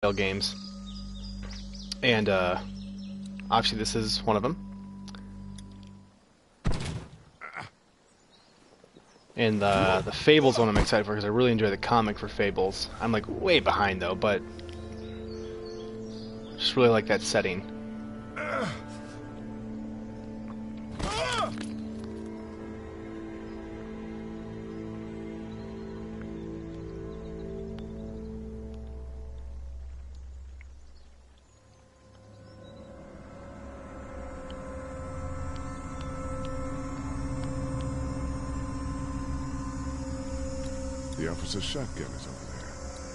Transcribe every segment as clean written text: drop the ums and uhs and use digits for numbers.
Telltale games, and obviously this is one of them. And the Fables one I'm excited for because I really enjoy the comic for Fables. I'm like way behind though, but just really like that setting. The officer's shotgun is over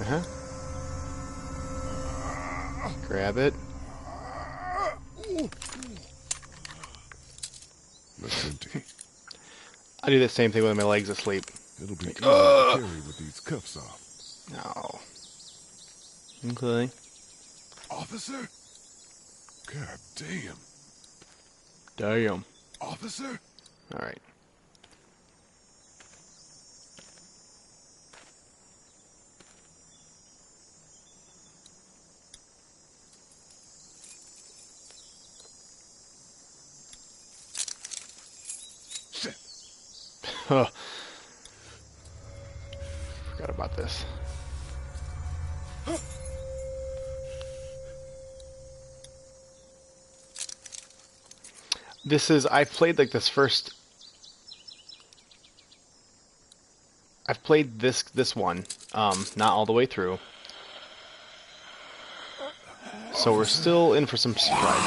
there. Grab it. Looks empty. I do the same thing with my legs asleep. It'll be easy to carry with these cuffs off. No. Okay. Officer? God damn. Damn. Officer? Alright. Shit. Oh. Forgot about this. I've played like this first. I've played this one, not all the way through. So we're still in for some surprises.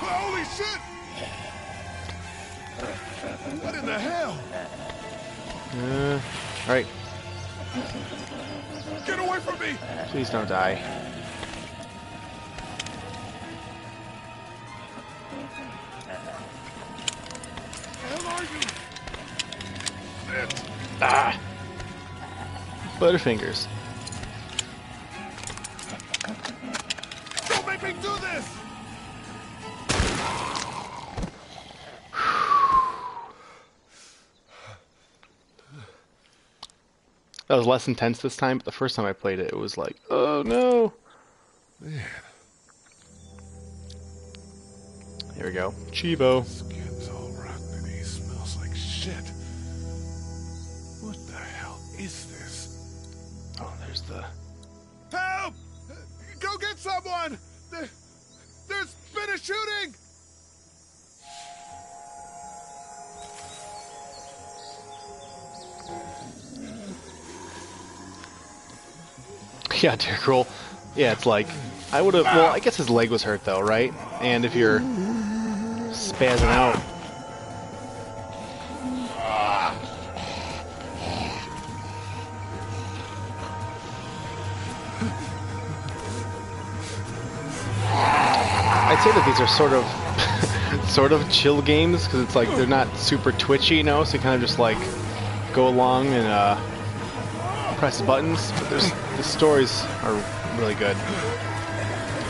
Holy shit! What in the hell? Alright, Get away from me! please don't die. Where are you? Shit. Ah! Butterfingers. Don't make me do this! That was less intense this time, but the first time I played it, it was like, oh no! Man, Here we go. Chivo. skin's all rotten and he smells like shit. What the hell is this? Oh, there's the... Help! Go get someone! There's been a shooting! Yeah, dear Kroll. Yeah, it's like, I would've... Well, I guess his leg was hurt though, right? And if you're spazzing out... I'd say that these are sort of, sort of chill games, because it's like, they're not super twitchy, you know? So you kind of just like, go along and press buttons, but the stories are really good.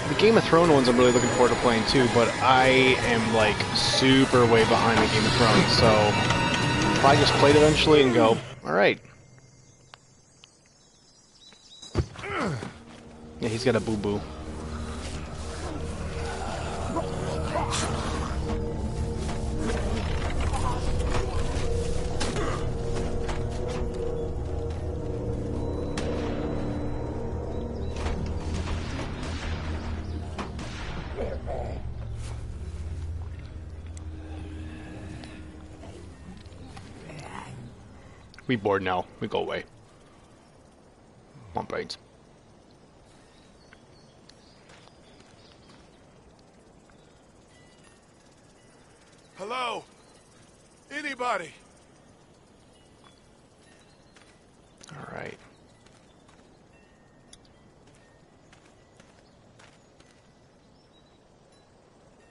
The Game of Thrones ones I'm really looking forward to playing too, but I am like super way behind the Game of Thrones, so I'll probably just play it eventually and go, alright. Yeah, he's got a boo-boo. We bored now. We go away. Come on, brains. Hello? Anybody? Alright.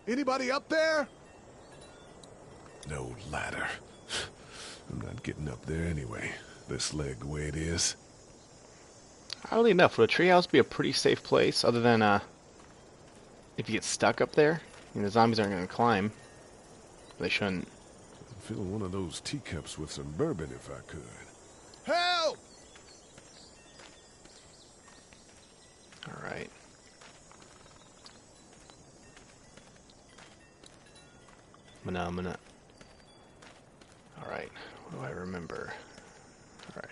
Anybody up there? No ladder. I'm not getting up there anyway. This leg the way it is. Oddly enough, would a treehouse be a pretty safe place, other than, if you get stuck up there? I mean, the zombies aren't going to climb. They shouldn't. I'd fill one of those teacups with some bourbon if I could. Help! Alright, what do I remember? Alright.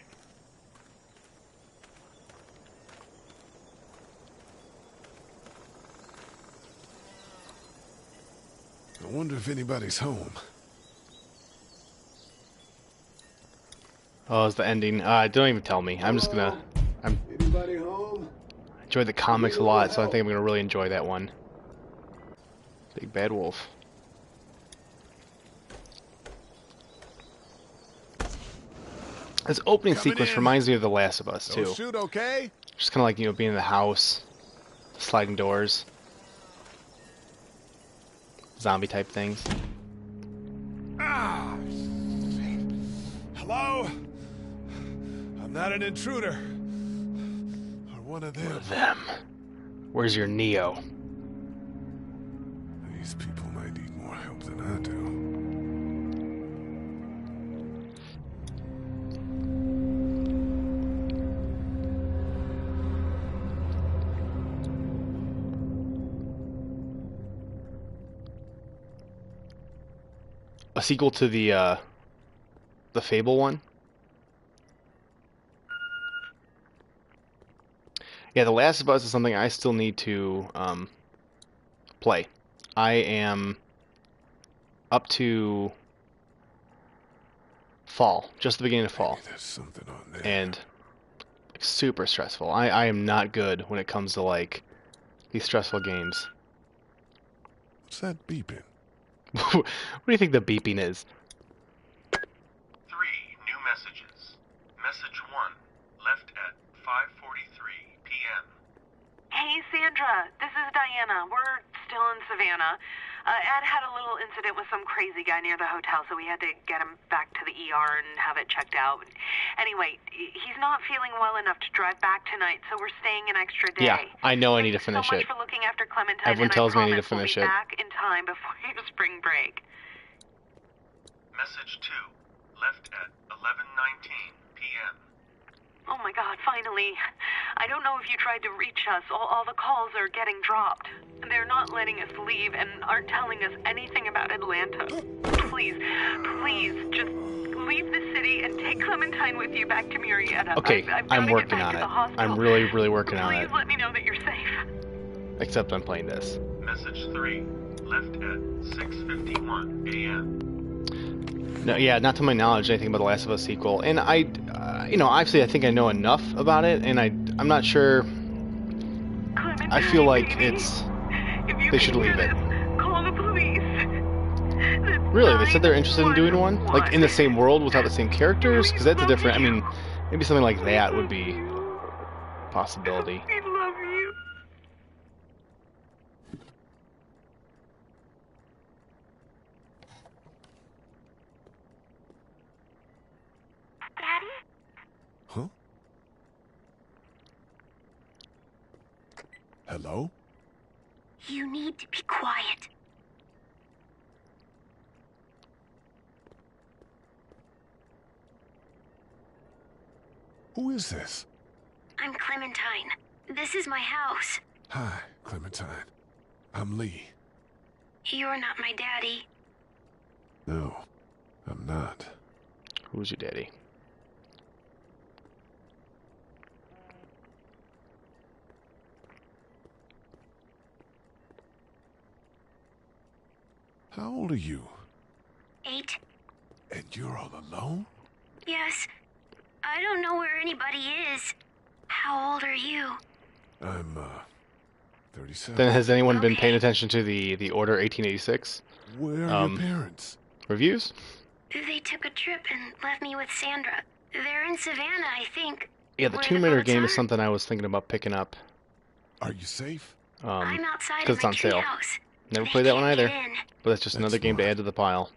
I wonder if anybody's home. Oh, it's the ending. Don't even tell me. I'm just gonna... Anybody home? I enjoy the comics a lot, so I think I'm gonna really enjoy that one. Big Bad Wolf. This opening sequence reminds me of The Last of Us, too. Don't shoot, okay? Just kind of like, you know, being in the house, sliding doors, zombie type things. Ah! Hello? I'm not an intruder. Or one of them. One of them. Where's your Neo? These people might need more help than I do. A sequel to the Fable one. Yeah, The Last of Us is something I still need to play. I am up to fall, just the beginning of fall, There's something on there. and super stressful. I am not good when it comes to like these stressful games. What's that beeping? What do you think the beeping is? 3 new messages. Message 1, left at 5:43 p.m. Hey, Sandra. This is Diana. We're still in Savannah. Ed had a little incident with some crazy guy near the hotel, so we had to get him back to the ER and have it checked out. Anyway, he's not feeling well enough to drive back tonight, so we're staying an extra day. Yeah, I know I need to finish Thanks so much it. for looking after Clementine. Everyone tells me I need to finish we'll it. be back in time before your spring break. Message 2, left at 11:19 p.m. Oh my God, finally. I don't know if you tried to reach us. All the calls are getting dropped. They're not letting us leave and aren't telling us anything about Atlanta. Please, just leave the city and take Clementine with you back to Murrieta. Okay, I've I'm gotta working get back on to it. the hospital. I'm really working on it. Please let me know that you're safe. Except I'm playing this. Message 3, left at 6:51 a.m. No, yeah, not to my knowledge anything about the Last of Us sequel, and you know, obviously I think I know enough about it, and I'm not sure. Clementine, I feel like baby. it's If you they should can leave hear it. this, call the police. Really. They said they're interested in doing one, like in the same world without the same characters, because that's a different. I mean, maybe something like that would be a possibility. We love you. Daddy? Huh? Hello? You need to be quiet. Who is this? I'm Clementine. This is my house. Hi, Clementine. I'm Lee. You're not my daddy. No, I'm not. Who's your daddy? How old are you? 8. And you're all alone? Yes. I don't know where anybody is. How old are you? I'm, 37. Then has anyone been Okay. paying attention to the Order 1886 Where are your parents? reviews? They took a trip and left me with Sandra. They're in Savannah, I think. Yeah, the Where Tomb the Raider boats game is are? something I was thinking about picking up. Are you safe? I'm outside because of it's my on sale. treehouse. Never They played that one can't either, get in. but that's just That's another game to smart. add to the pile.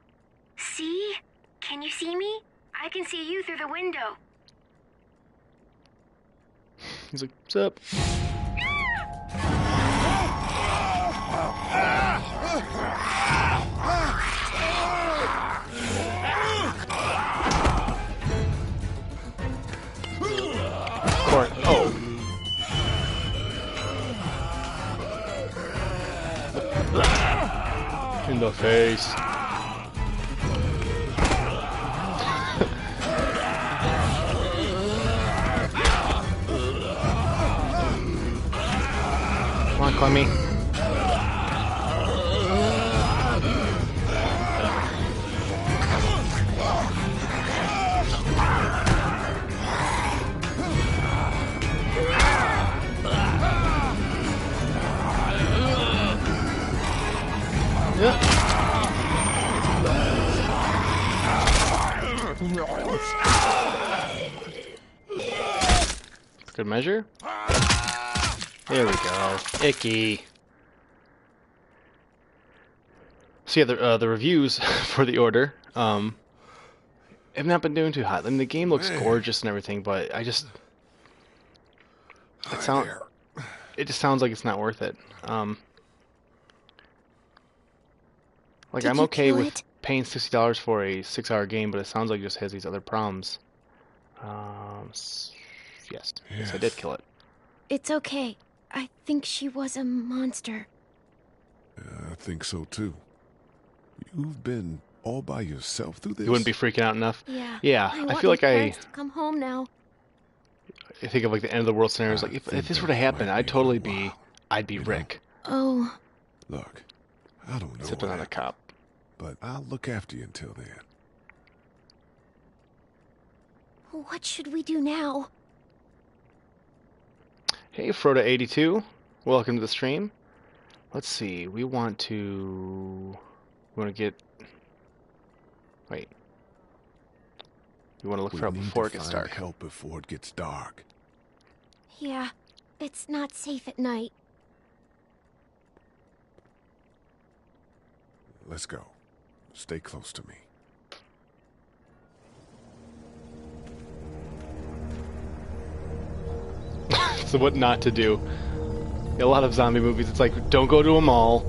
See? Can you see me? I can see you through the window. He's like, what's up? Court. Oh. In the face. Clemmy. Yeah. Good measure. There we go. Icky. So yeah, the reviews for the order have not been doing too hot. I mean, the game looks gorgeous and everything, but it just sounds like it's not worth it. Like I'm okay with paying $60 for a 6-hour game, but it sounds like it just has these other problems. Yes, I did kill it. It's okay. I think she was a monster. I think so too. You've been all by yourself through this? You wouldn't be freaking out enough? Yeah. Yeah, I feel like I come home now. I think of like the end of the world scenarios. Like if this were to happen, I'd be Rick. Oh. Look, I don't know. Except I'm not a cop. But I'll look after you until then. What should we do now? Hey, Froda82, welcome to the stream. Let's see, we want to get. Wait. You want to look for help before it gets dark. Help before it gets dark. Yeah, it's not safe at night. Let's go. Stay close to me. So what not to do? A lot of zombie movies, it's like, don't go to a mall,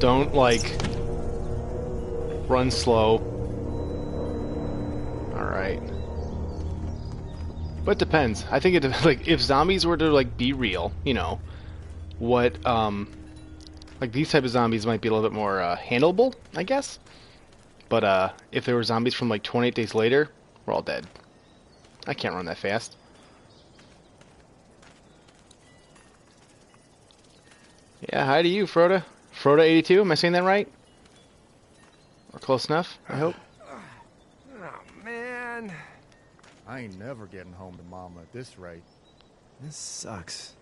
don't like run slow. All right. But it depends. I think it like if zombies were to like be real, you know, what like these type of zombies might be a little bit more handleable, I guess. But if there were zombies from like 28 days later, we're all dead. I can't run that fast. Yeah, hi to you, Froda. Froda82, am I saying that right? Or close enough, I hope? Oh, man. I ain't never getting home to Mama at this rate. This sucks.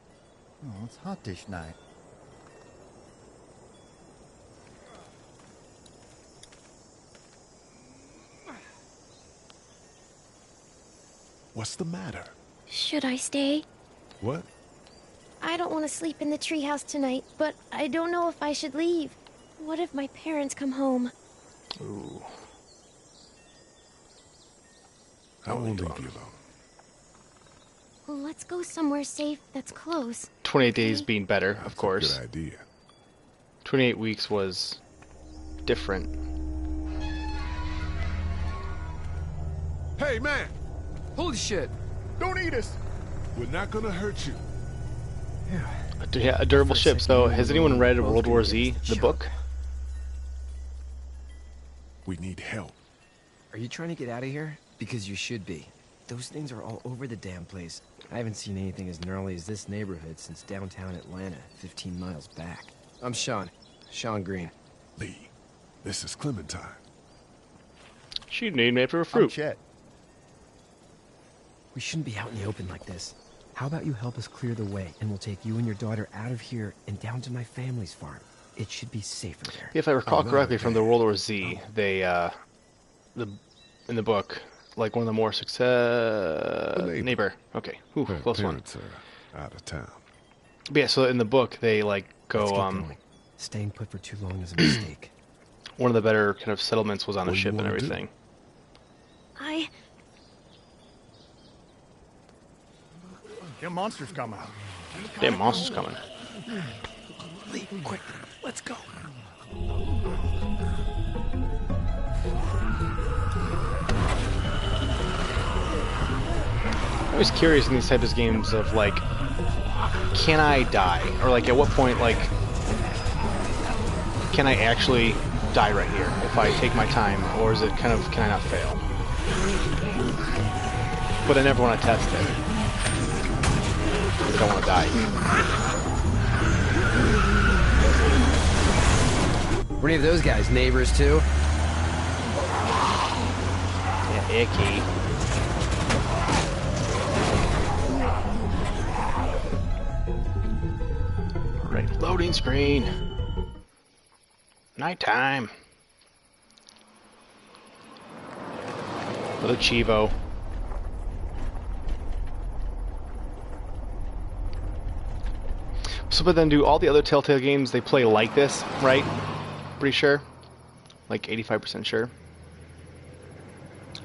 Oh, it's hot this night. What's the matter? Should I stay? What? I don't want to sleep in the treehouse tonight, but I don't know if I should leave. What if my parents come home? Ooh. I won't leave you alone. Well, let's go somewhere safe that's close. 28 days being better, of course. Good idea. 28 weeks was different. Hey, man! Holy shit. Don't eat us! We're not gonna hurt you. Yeah, a durable ship. So, has anyone read World War Z, the book? We need help. Are you trying to get out of here? Because you should be. Those things are all over the damn place. I haven't seen anything as gnarly as this neighborhood since downtown Atlanta, 15 miles back. I'm Sean. Sean Green. Lee, this is Clementine. She'd named after a I'm fruit. Chet. We shouldn't be out in the open like this. How about you help us clear the way, and we'll take you and your daughter out of here and down to my family's farm. It should be safer there. If I recall no, correctly from the World War Oh. Z, they, in the book, like one of the more success... Neighbor. Okay. Ooh, Her close one. parents are out of town. But yeah, so in the book, they, like, Let's go, get going. Staying put for too long is a mistake. one of the better kind of settlements was on the What do you ship and wanna do? everything. Them monsters come out. Damn, monsters coming. Lee, quick, let's go. I'm always curious in these types of games of, like, can I die? Or, like, at what point, like, can I actually die right here if I take my time? Or is it kind of, can I not fail? But I never want to test it. I don't want to die. Were any of those guys neighbors, too? Yeah, icky. Alright, loading screen. Nighttime. Another Chivo. So, but then do all the other Telltale games, they play like this, right? Pretty sure. Like 85% sure.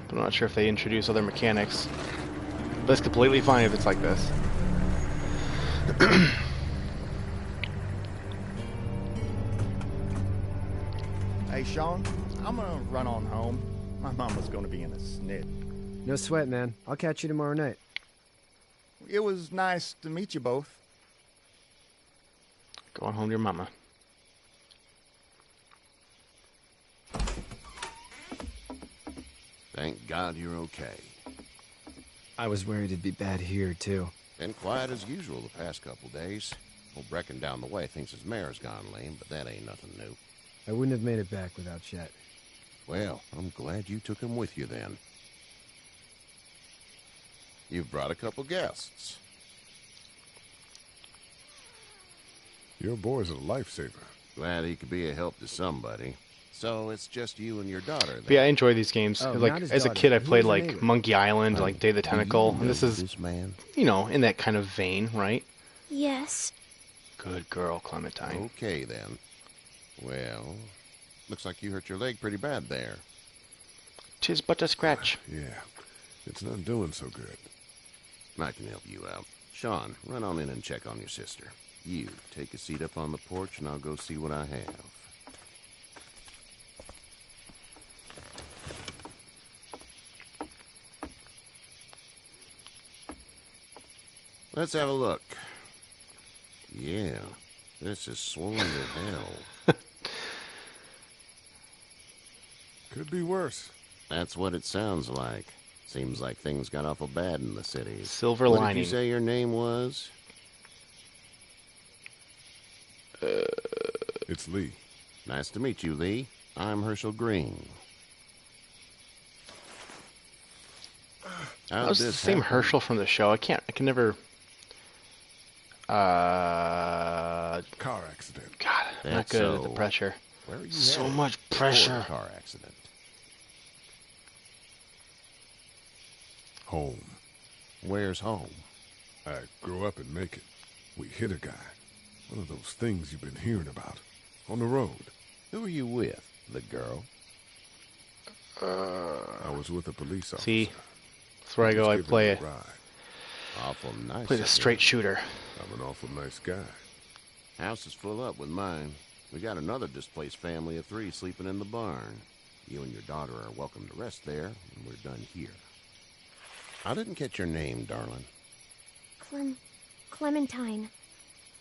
I'm not sure if they introduce other mechanics. But it's completely fine if it's like this. Hey, Sean, I'm gonna run on home. My mama's gonna be in a snit. No sweat, man. I'll catch you tomorrow night. It was nice to meet you both. Go on home to your mama. Thank God you're okay. I was worried it'd be bad here, too. Been quiet as usual the past couple days. Old Brecken down the way thinks his mare's gone lame, but that ain't nothing new. I wouldn't have made it back without Chet. Well, I'm glad you took him with you then. You've brought a couple guests. Your boy's a lifesaver. Glad he could be a help to somebody. So it's just you and your daughter then? But yeah, I enjoy these games. Oh, like not his as a daughter. kid, I He played was a like neighbor. Monkey Island, like Day of the Do you Tentacle, know and this is, this man? you know, in that kind of vein, right? Yes. Good girl, Clementine. Okay then. Well, looks like you hurt your leg pretty bad there. 'Tis but a scratch. Yeah, it's not doing so good. I can help you out. Sean, run on in and check on your sister. You, take a seat up on the porch and I'll go see what I have. Let's have a look. Yeah, this is swollen to hell. Could be worse. That's what it sounds like. Seems like things got awful bad in the city. Silver What lining. did you say your name was? It's Lee. Nice to meet you, Lee. I'm Herschel Green. That was the same Herschel from the show. I can never. Car accident. God, I'm not That's good at the so. pressure. Where are you So headed? much Before pressure. the car accident. Home. Where's home? I grew up in Macon. We hit a guy. One of those things you've been hearing about. On the road. Who are you with? The girl? I was with a police officer. See, that's where I He go. was I giving play me it. a ride. Awful nice. Play the of straight you. shooter. I'm an awful nice guy. House is full up with mine. We got another displaced family of 3 sleeping in the barn. You and your daughter are welcome to rest there, and we're done here. I didn't catch your name, darling. Clementine.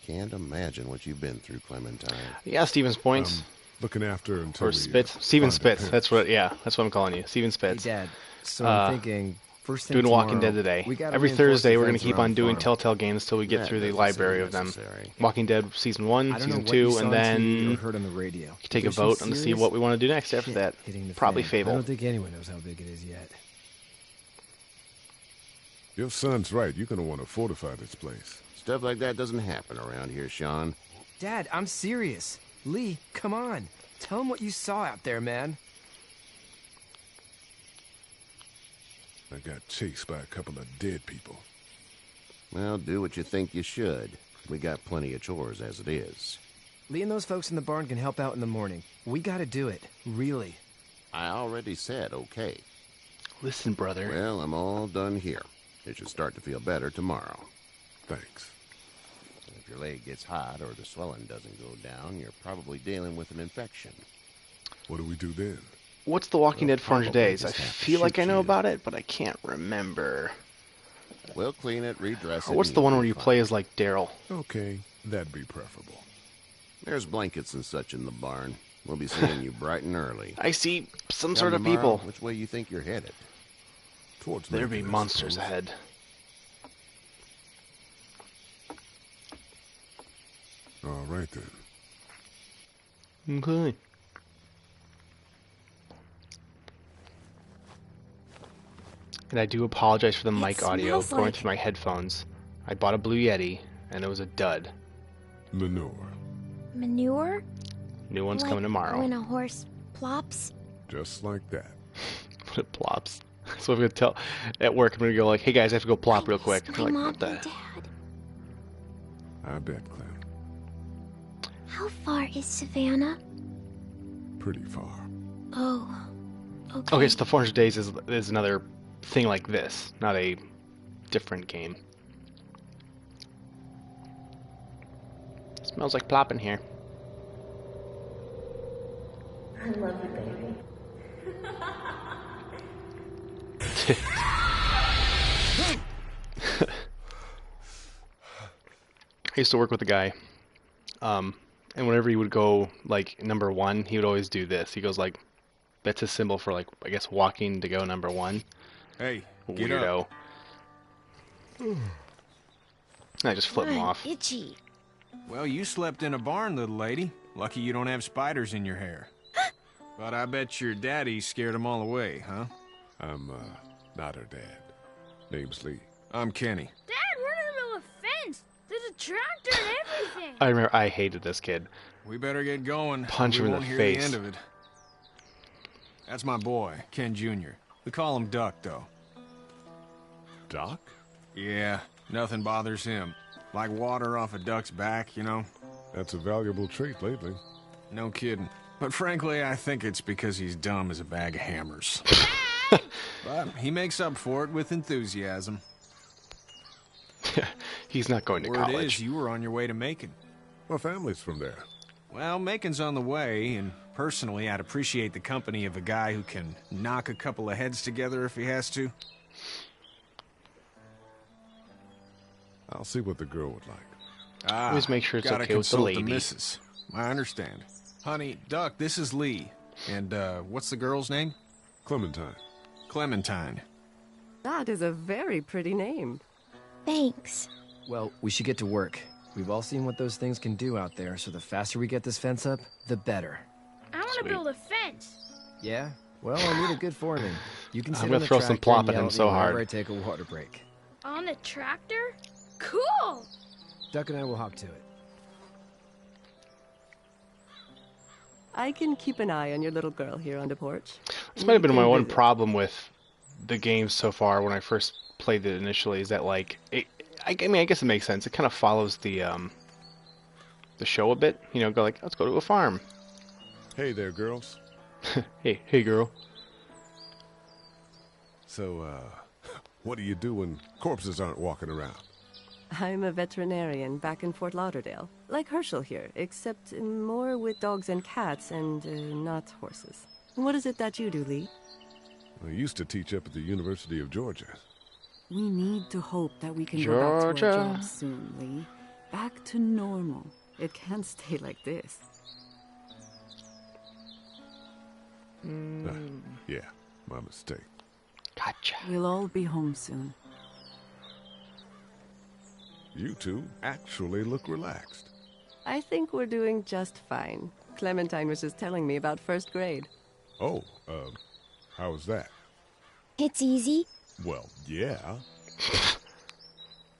Can't imagine what you've been through, Clementine. Yeah, Stevens Points Looking after until or we, Spitz. Steven find their Spitz. That's what. parents. Yeah, that's what I'm calling you. Steven Hey, Spitz. Dad. So I'm thinking, first thing Doing Walking tomorrow, Dead today. we gotta Every reinforce Thursday, the we're gonna fence keep around on the doing farm. Telltale games till we get That through the doesn't library seem of them. necessary. Walking Dead season 1, I don't know season what you 2, saw and on TV then or heard on the radio. take a There's some vote and see serious what we want to do next after shit that. hitting the Probably fan. I Fable. don't think anyone knows how big it is yet. Your son's right. You're going to want to fortify this place. Stuff like that doesn't happen around here, Sean. Dad, I'm serious. Lee, come on. Tell him what you saw out there, man. I got chased by a couple of dead people. Well, do what you think you should. We got plenty of chores as it is. Lee and those folks in the barn can help out in the morning. We gotta do it. Really. I already said okay. Listen, brother. Well, I'm all done here. It should start to feel better tomorrow. Thanks. If your leg gets hot or the swelling doesn't go down, you're probably dealing with an infection. What do we do then? What's The Walking Dead 400 probably Days? I just have to feel like shoot I know you. about it, but I can't remember. We'll clean it, redress it. Or what's and the one you'll where be you fine. play as like Daryl? Okay, that'd be preferable. There's blankets and such in the barn. We'll be seeing you bright and early. I see some Come sort of tomorrow, people. Which way you think you're headed? Towards There be Macon, I monsters suppose. ahead. All right then. Okay. And I do apologize for the mic audio smells going like- through my headphones. I bought a Blue Yeti, and it was a dud. Manure. Manure? New one's Like coming tomorrow. when a horse plops? Just like that. When it plops. So I'm gonna tell at work. I'm gonna go like, "Hey guys, I have to go plop I real miss quick." my They're like, mom "What the?" and dad. I bet, Clem. How far is Savannah? Pretty far. Oh. Okay. Okay, so the 400 Days is another thing like this, not a different game. Smells like plop in here. I love you, baby. I used to work with a guy, and whenever he would go like number one, he would always do this. He goes like, that's a symbol for like, I guess, walking to go number one. Hey, get Weirdo. up. And I just flip him I'm off. itchy. Well, you slept in a barn, little lady. Lucky you don't have spiders in your hair. But I bet your daddy scared them all away, huh? I'm, not her dad. Name's Lee. I'm Kenny. Dad, we're in the middle of a fence. There's a tractor and everything. I remember I hated this kid. We better get going. Punch him We in won't the hear face. the end of it. That's my boy, Ken Jr. We call him Duck, though. Doc? Yeah, nothing bothers him. Like water off a duck's back, you know? That's a valuable trait lately. No kidding. But frankly, I think it's because he's dumb as a bag of hammers. But he makes up for it with enthusiasm. He's not going to Word college. is, you were on your way to Macon. My family's from there. Well, Macon's on the way, and personally, I'd appreciate the company of a guy who can knock a couple of heads together if he has to. I'll see what the girl would like. Ah, Always make sure it's gotta okay with the consult lady. missus. I understand. Honey, Duck, this is Lee. And, what's the girl's name? Clementine. Clementine. That is a very pretty name. Thanks. Well, we should get to work. We've all seen what those things can do out there, so the faster we get this fence up, the better. I want to Sweet. build a fence. Yeah? Well, I need a good foreman. You can I'm sit gonna on the throw some tractor plop and at him yell so me whenever hard. I take a water break. On the tractor? Cool! Duck and I will hop to it. I can keep an eye on your little girl here on the porch. This might have been my one visit. problem with the game so far when I first played it initially, is that like I mean, I guess it makes sense. It kind of follows the show a bit. You know, go like, let's go to a farm. Hey there, girls. Hey girl. So, what do you do when corpses aren't walking around? I'm a veterinarian back in Fort Lauderdale. Like Herschel here, except more with dogs and cats and not horses. What is it that you do, Lee? I used to teach up at the University of Georgia. We need to hope that we can go back to our Georgia. jobs soon, Lee. Back to normal. It can't stay like this. Yeah, my mistake. Gotcha. We'll all be home soon. You two actually look relaxed. I think we're doing just fine. Clementine was just telling me about first grade. Oh, how was that? It's easy. Well, yeah.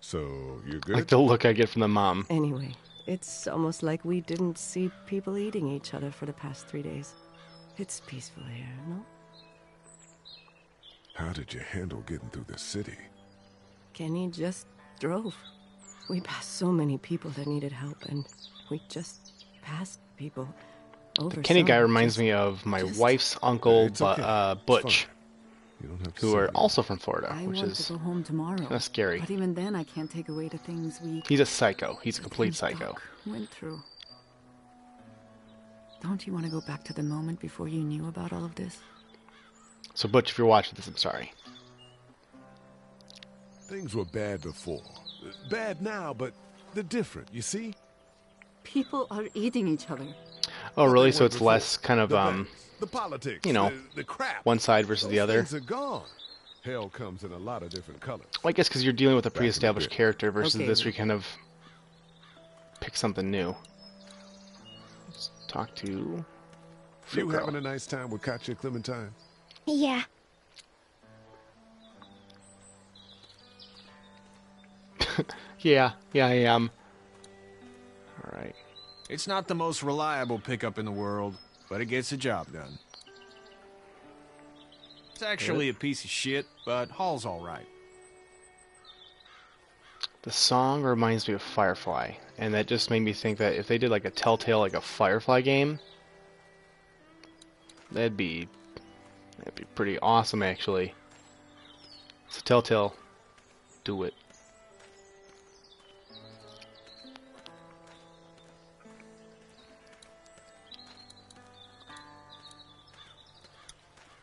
So, you're good? Like the look I get from the mom. Anyway, it's almost like we didn't see people eating each other for the past 3 days. It's peaceful here, no? How did you handle getting through the city? Kenny just drove. We passed so many people that needed help, and we just passed people over. The Kenny some guy reminds just- me of my just- wife's uncle, It's okay. It's Butch, fine. You don't have to who say are anything. also from Florida, I which want is to go home tomorrow. kind of scary. But even then, I can't take away the things we He's a psycho. He's a complete and psycho. Doc went through. Don't you want to go back to the moment before you knew about all of this? So Butch, if you're watching this, I'm sorry. Things were bad before. Bad now, but they're different, you see? People are eating each other. Oh, really? So They it's were less before. kind of, The banks, the politics, you know, the crap. one side versus Those the other. things are gone. Hell comes in a lot of different colors. Well, I guess because you're dealing with a Back in the pre-established day. character versus Okay. this, we kind of pick something new. Let's talk to You Fruit Girl. having a nice time with Katya Clementine? Yeah. Yeah, I am. Alright. It's not the most reliable pickup in the world, but it gets the job done. It's actually a piece of shit, but Hall's alright. The song reminds me of Firefly, and that just made me think that if they did like a Telltale, like a Firefly game, that'd be pretty awesome, actually. So Telltale, do it.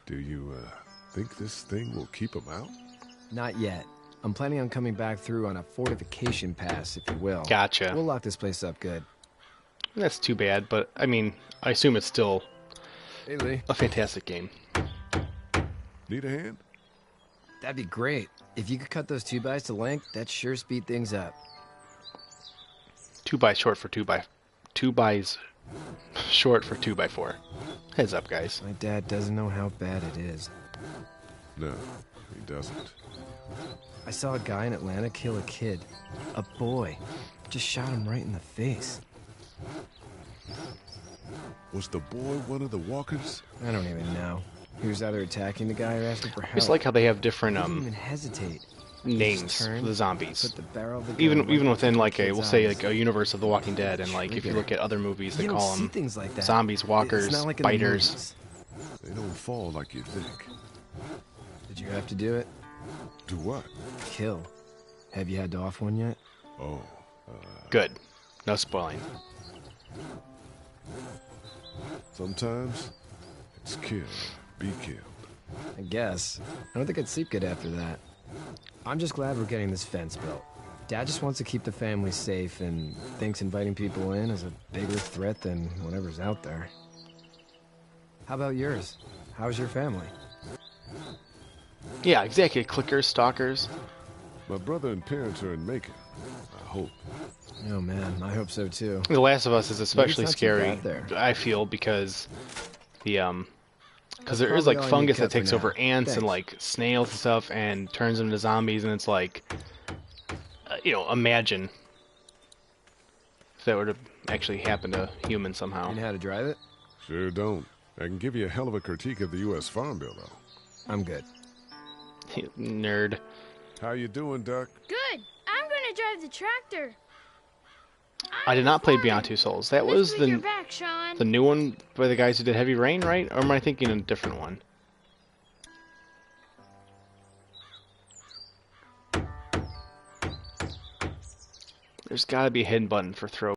Do you, think this thing will keep them out? Not yet. I'm planning on coming back through on a fortification pass, if you will. Gotcha. We'll lock this place up good. That's too bad, but I mean, I assume it's still Hey, Lee. a fantastic game. Need a hand? That'd be great. If you could cut those 2x to length, that'd sure speed things up. 2x short for 2x short for 2x4. Heads up, guys. My dad doesn't know how bad it is. No, he doesn't. I saw a guy in Atlanta kill a kid. A boy. Just shot him right in the face. Was the boy one of the walkers? I don't even know. He was either attacking the guy or asking for help. It's like how they have different He didn't even hesitate. names Turn, for the zombies. Put the barrel of the gun Even right within like a kid's we'll say eyes. like a universe of The Walking Dead, and like if you look at other movies, they You don't call see them things like that. zombies, walkers, It's not like in the biters. movies. They don't fall like you think. Did you have to do it? Do what? Kill. Have you had to off one yet? Oh, Good. No spoiling. sometimes it's kill, be killed. I guess. I don't think I'd sleep good after that. I'm just glad we're getting this fence built. Dad just wants to keep the family safe and thinks inviting people in is a bigger threat than whatever's out there. How about yours? How's your family? Yeah, exactly. Clickers, stalkers. My brother and parents are in Macon. I hope. Oh man, I hope so too. The Last of Us is especially not too scary, bad there. I feel, because the because there is probably like all I need fungus cut that for takes now. over ants and Thanks. like snails and stuff and turns them into zombies, and it's like, imagine if that were to actually happen to humans somehow. You know how to drive it? Sure don't. I can give you a hell of a critique of the U.S. Farm Bill, though. I'm good. Nerd. How you doing, Duck? Good. I'm gonna drive the tractor. I did not play Beyond Two Souls. That was With your the back, Sean. the new one by the guys who did Heavy Rain, right? Or am I thinking of a different one? There's got to be a hidden button for throw.